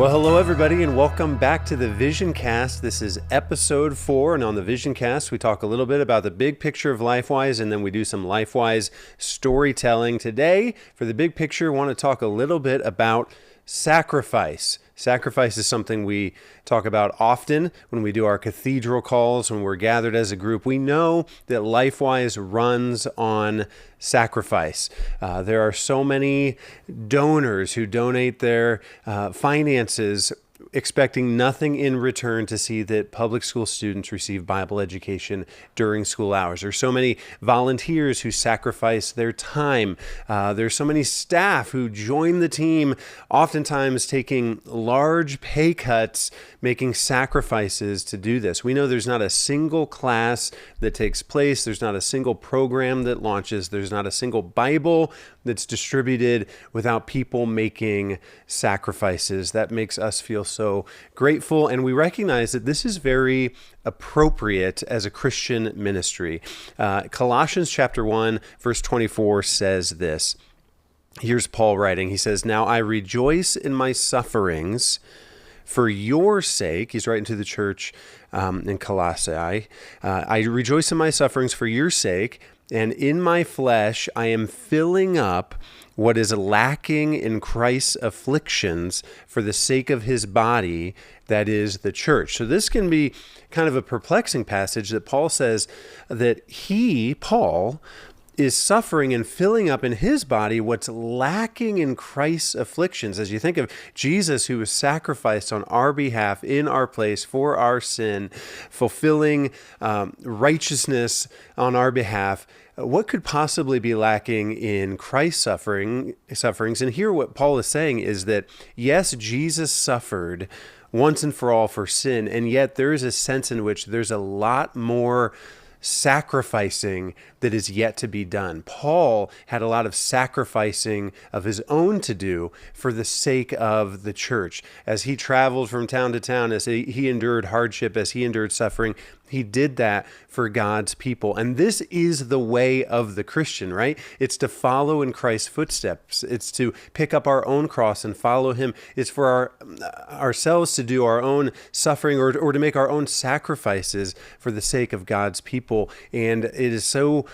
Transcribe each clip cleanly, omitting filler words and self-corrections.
Well, hello everybody, and welcome back to the Vision Cast. This is episode 4, and on the Vision Cast, we talk a little bit about the big picture of LifeWise, and then we do some LifeWise storytelling. Today, for the big picture, I want to talk a little bit about sacrifice. Sacrifice is something we talk about often when we do our cathedral calls, when we're gathered as a group. We know that LifeWise runs on sacrifice. There are so many donors who donate their finances expecting nothing in return to see that public school students receive Bible education during school hours. There's so many volunteers who sacrifice their time. There's so many staff who join the team, oftentimes taking large pay cuts, making sacrifices to do this. We know there's not a single class that takes place. There's not a single program that launches. There's not a single Bible that's distributed without people making sacrifices. That makes us feel so grateful, and we recognize that this is very appropriate as a Christian ministry. Colossians chapter 1, verse 24 says this. Here's Paul writing. He says, "Now I rejoice in my sufferings for your sake." He's writing to the church in Colossae. "I rejoice in my sufferings for your sake, and in my flesh I am filling up what is lacking in Christ's afflictions for the sake of his body, that is the church." So this can be kind of a perplexing passage that Paul says that he, Paul, is suffering and filling up in his body what's lacking in Christ's afflictions. As you think of Jesus, who was sacrificed on our behalf in our place for our sin, fulfilling righteousness on our behalf, what could possibly be lacking in Christ's sufferings? And here what Paul is saying is that, yes, Jesus suffered once and for all for sin, and yet there is a sense in which there's a lot more sacrificing that is yet to be done. Paul had a lot of sacrificing of his own to do for the sake of the church. As he traveled from town to town, as he endured hardship, as he endured suffering, he did that for God's people. And this is the way of the Christian, right? It's to follow in Christ's footsteps. It's to pick up our own cross and follow him. It's for ourselves to do our own suffering or to make our own sacrifices for the sake of God's people. And it is so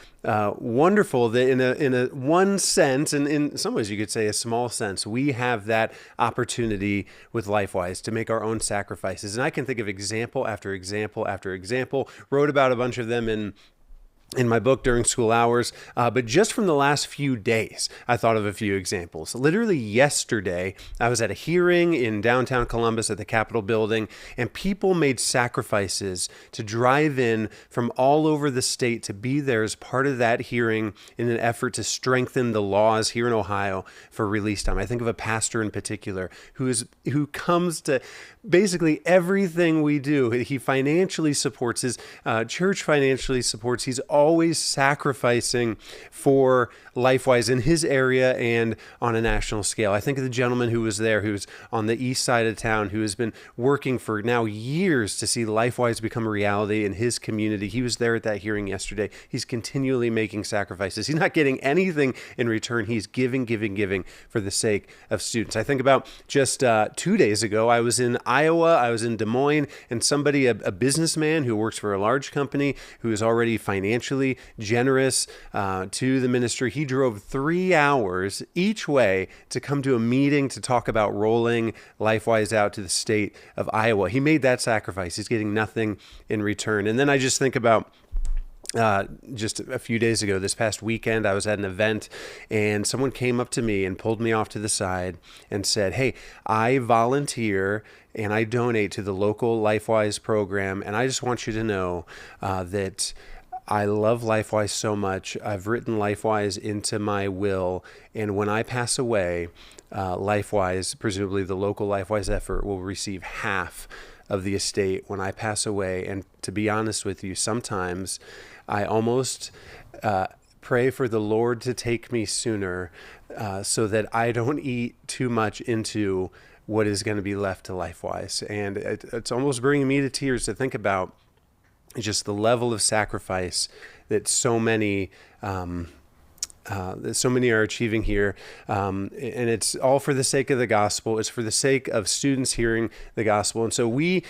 wonderful that in a one sense, and in some ways you could say a small sense, we have that opportunity with LifeWise to make our own sacrifices. And I can think of example after example after example. Wrote about a bunch of them in my book during school hours, but just from the last few days, I thought of a few examples. Literally yesterday, I was at a hearing in downtown Columbus at the Capitol building, and people made sacrifices to drive in from all over the state to be there as part of that hearing in an effort to strengthen the laws here in Ohio for release time. I think of a pastor in particular who comes to basically everything we do. He financially supports, his church financially supports. He's always sacrificing for LifeWise in his area and on a national scale. I think of the gentleman who was there, who's on the east side of town, who has been working for now years to see LifeWise become a reality in his community. He was there at that hearing yesterday. He's continually making sacrifices. He's not getting anything in return. He's giving for the sake of students. I think about just 2 days ago, I was in Iowa, I was in Des Moines, and somebody, a businessman who works for a large company, who is already financially generous to the ministry. He drove 3 hours each way to come to a meeting to talk about rolling LifeWise out to the state of Iowa. He made that sacrifice. He's getting nothing in return. And then I just think about just a few days ago, this past weekend, I was at an event and someone came up to me and pulled me off to the side and said, "Hey, I volunteer and I donate to the local LifeWise program, and I just want you to know that I love LifeWise so much. I've written LifeWise into my will, and when I pass away, LifeWise, presumably the local LifeWise effort, will receive half of the estate when I pass away. And to be honest with you, sometimes I almost pray for the Lord to take me sooner so that I don't eat too much into what is going to be left to LifeWise." And it's almost bringing me to tears to think about just the level of sacrifice that so many that so many are achieving here. And it's all for the sake of the gospel. It's for the sake of students hearing the gospel. And so we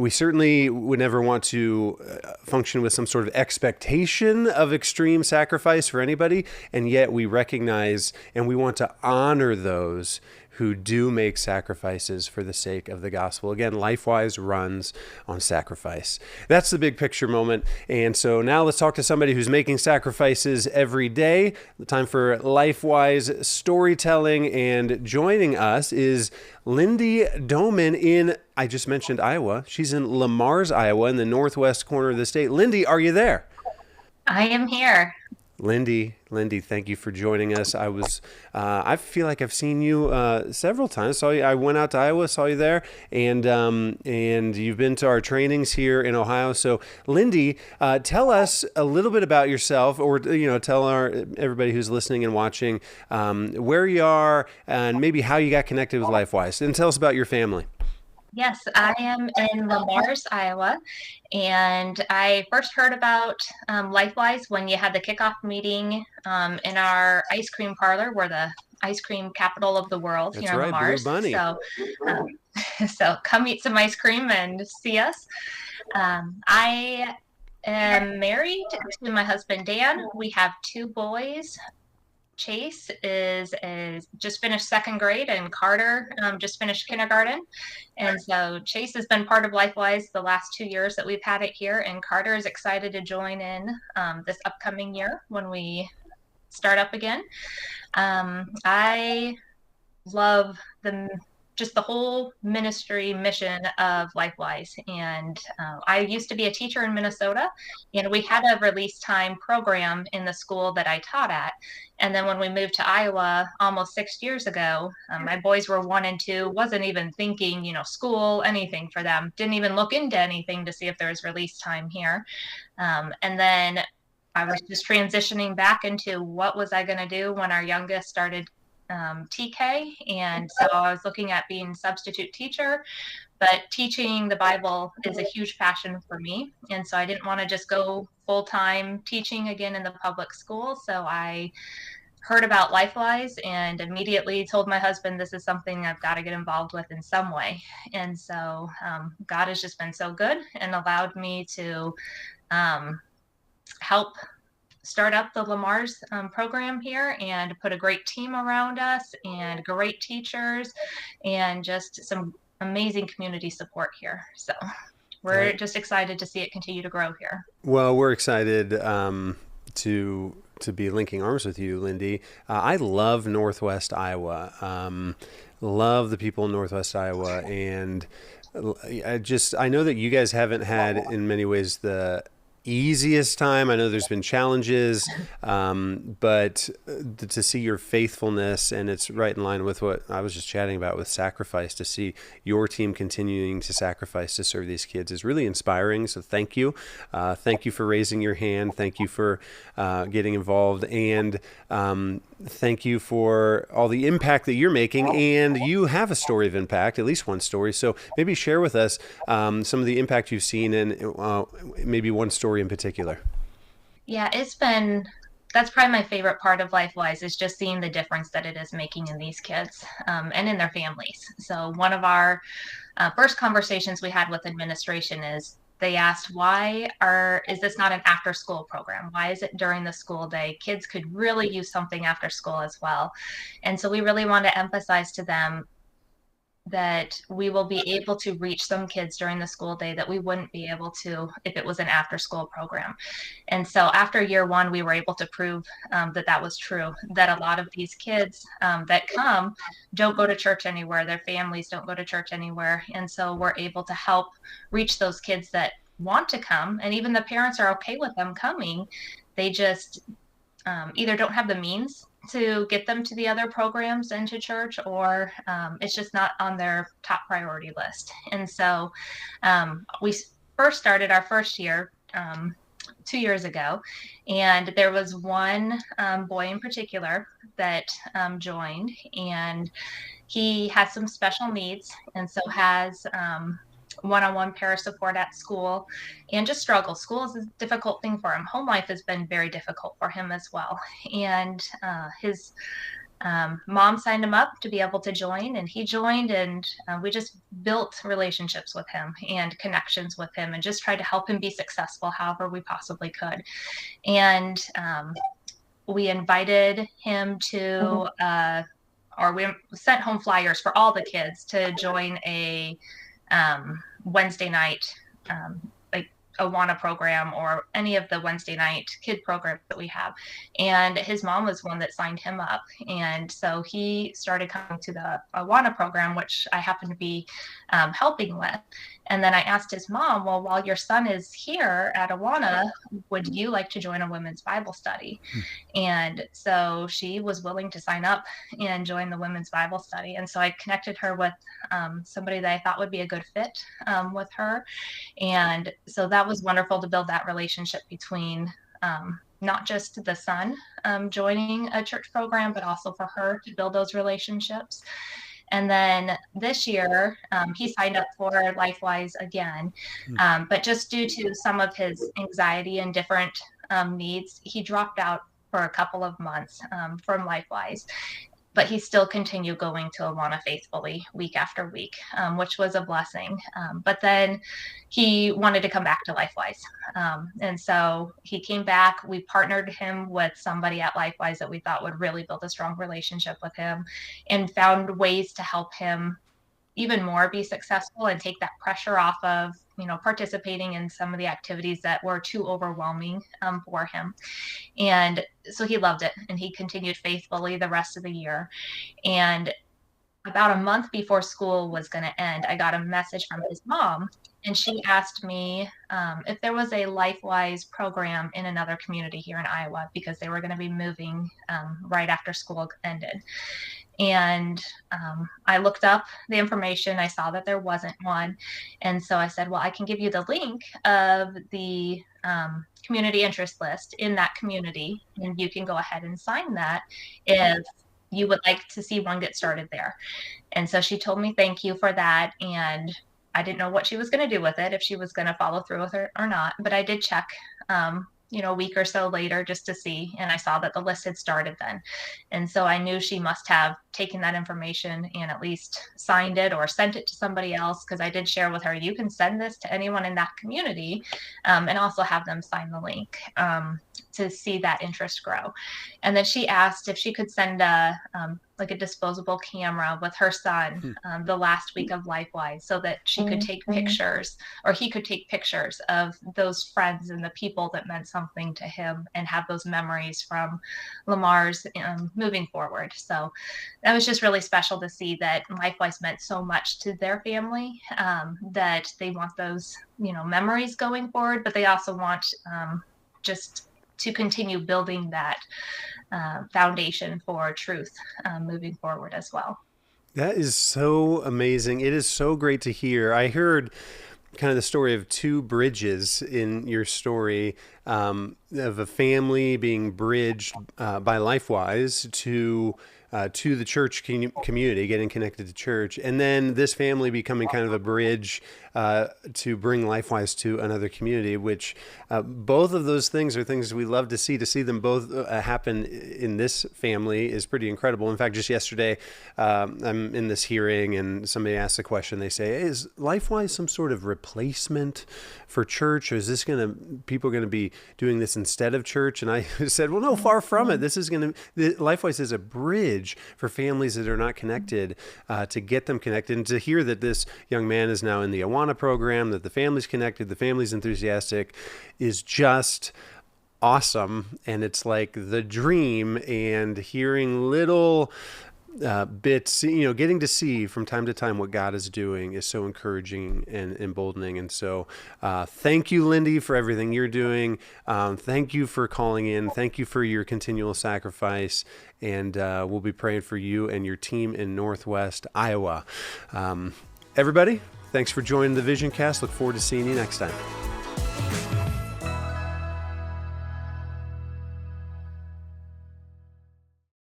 certainly would never want to function with some sort of expectation of extreme sacrifice for anybody. And yet we recognize and we want to honor those who do make sacrifices for the sake of the gospel. Again, LifeWise runs on sacrifice. That's the big picture moment. And so now let's talk to somebody who's making sacrifices every day. The time for LifeWise storytelling. And joining us is Lindy Dohman in, I just mentioned Iowa. She's in Lamar's, Iowa, in the northwest corner of the state. Lindy, are you there? I am here. Lindy, thank you for joining us. I feel like I've seen you several times. I went out to Iowa, saw you there, and you've been to our trainings here in Ohio. So, Lindy, tell us a little bit about yourself, or tell everybody who's listening and watching where you are and maybe how you got connected with LifeWise, and tell us about your family. Yes, I am in Lamar's, Iowa, and I first heard about LifeWise when you had the kickoff meeting in our ice cream parlor. We're the ice cream capital of the world. That's here in right, Lamar's. Blue Bunny. So come eat some ice cream and see us. I am married to my husband, Dan. We have 2 boys. Chase is just finished 2nd grade, and Carter just finished kindergarten. And so Chase has been part of LifeWise the last 2 years that we've had it here, and Carter is excited to join in this upcoming year when we start up again. I love just the whole ministry mission of LifeWise. And I used to be a teacher in Minnesota, and we had a release time program in the school that I taught at. And then when we moved to Iowa almost 6 years ago, my boys were 1 and 2, wasn't even thinking, school, anything for them. Didn't even look into anything to see if there was release time here. And then I was just transitioning back into what was I going to do when our youngest started TK. And so I was looking at being substitute teacher, but teaching the Bible is a huge passion for me. And so I didn't want to just go full-time teaching again in the public school. So I heard about LifeWise and immediately told my husband, this is something I've got to get involved with in some way. And so God has just been so good and allowed me to help start up the Lamar's program here and put a great team around us and great teachers and just some amazing community support here. So we're just excited to see it continue to grow here. Well, we're excited to be linking arms with you, Lindy. I love Northwest Iowa. Love the people in Northwest Iowa, and I know that you guys haven't had in many ways the easiest time. I know there's been challenges, but to see your faithfulness, and it's right in line with what I was just chatting about with sacrifice, to see your team continuing to sacrifice to serve these kids is really inspiring. So thank you. Thank you for raising your hand. Thank you for getting involved. And thank you for all the impact that you're making. And you have a story of impact, at least one story. So maybe share with us some of the impact you've seen, and maybe one story in particular. Yeah, that's probably my favorite part of LifeWise, is just seeing the difference that it is making in these kids and in their families. So one of our first conversations we had with administration is they asked, is this not an after school program? Why is it during the school day? Kids could really use something after school as well. And so we really want to emphasize to them that we will be able to reach some kids during the school day that we wouldn't be able to if it was an after school program. And so after year 1, we were able to prove that was true, that a lot of these kids that come don't go to church anywhere. Their families don't go to church anywhere. And so we're able to help reach those kids that want to come. And even the parents are okay with them coming. They just either don't have the means to get them to the other programs and to church, or it's just not on their top priority list. And so we first started our first year 2 years ago, and there was one boy in particular that joined, and he has some special needs, and so has one-on-one para support at school, and just struggle. School is a difficult thing for him. Home life has been very difficult for him as well. And his mom signed him up to be able to join, and he joined, and we just built relationships with him and connections with him and just tried to help him be successful however we possibly could. And we invited him to or we sent home flyers for all the kids to join a Wednesday night like Awana program or any of the Wednesday night kid programs that we have. And his mom was one that signed him up. And so he started coming to the Awana program, which I happen to be helping with. And then I asked his mom, well, while your son is here at Awana, would you like to join a women's Bible study? And so she was willing to sign up and join the women's Bible study. And so I connected her with somebody that I thought would be a good fit with her. And so that was wonderful to build that relationship between not just the son joining a church program, but also for her to build those relationships. And then this year, he signed up for LifeWise again. But just due to some of his anxiety and different needs, he dropped out for a couple of months from LifeWise. But he still continued going to Awana faithfully week after week, which was a blessing. But then he wanted to come back to LifeWise. And so he came back. We partnered him with somebody at LifeWise that we thought would really build a strong relationship with him and found ways to help him even more be successful and take that pressure off of, participating in some of the activities that were too overwhelming for him. And so he loved it, and he continued faithfully the rest of the year. And about a month before school was going to end, I got a message from his mom, and she asked me if there was a LifeWise program in another community here in Iowa, because they were going to be moving right after school ended. And I looked up the information. I saw that there wasn't one. And so I said, well, I can give you the link of the community interest list in that community, and you can go ahead and sign that if you would like to see one get started there. And so she told me, thank you for that. And I didn't know what she was going to do with it, if she was going to follow through with it or not. But I did check a week or so later just to see, and I saw that the list had started then. And so I knew she must have taken that information and at least signed it or sent it to somebody else, because I did share with her, you can send this to anyone in that community, and also have them sign the link to see that interest grow. And then she asked if she could send a disposable camera with her son the last week of LifeWise, so that she could take pictures, or he could take pictures of those friends and the people that meant something to him, and have those memories from Lamar's moving forward. So that was just really special to see that LifeWise meant so much to their family, that they want those memories going forward, but they also want just to continue building that foundation for truth moving forward as well. That is so amazing. It is so great to hear. I heard kind of the story of two bridges in your story, of a family being bridged by LifeWise to the church community, getting connected to church, and then this family becoming kind of a bridge to bring LifeWise to another community, which both of those things are things we love to see. To see them both happen in this family is pretty incredible. In fact, just yesterday, I'm in this hearing and somebody asked a question. They say, is LifeWise some sort of replacement for church, or is this people are going to be doing this instead of church? And I said, well, no, far from it. LifeWise is a bridge for families that are not connected, to get them connected. And to hear that this young man is now in the Awana program, that the family's connected, the family's enthusiastic, is just awesome. And it's like the dream. And hearing little bits, getting to see from time to time what God is doing is so encouraging and emboldening. And so thank you, Lindy, for everything you're doing. Thank you for calling in. Thank you for your continual sacrifice. And we'll be praying for you and your team in Northwest Iowa. Everybody, thanks for joining the Vision Cast. Look forward to seeing you next time.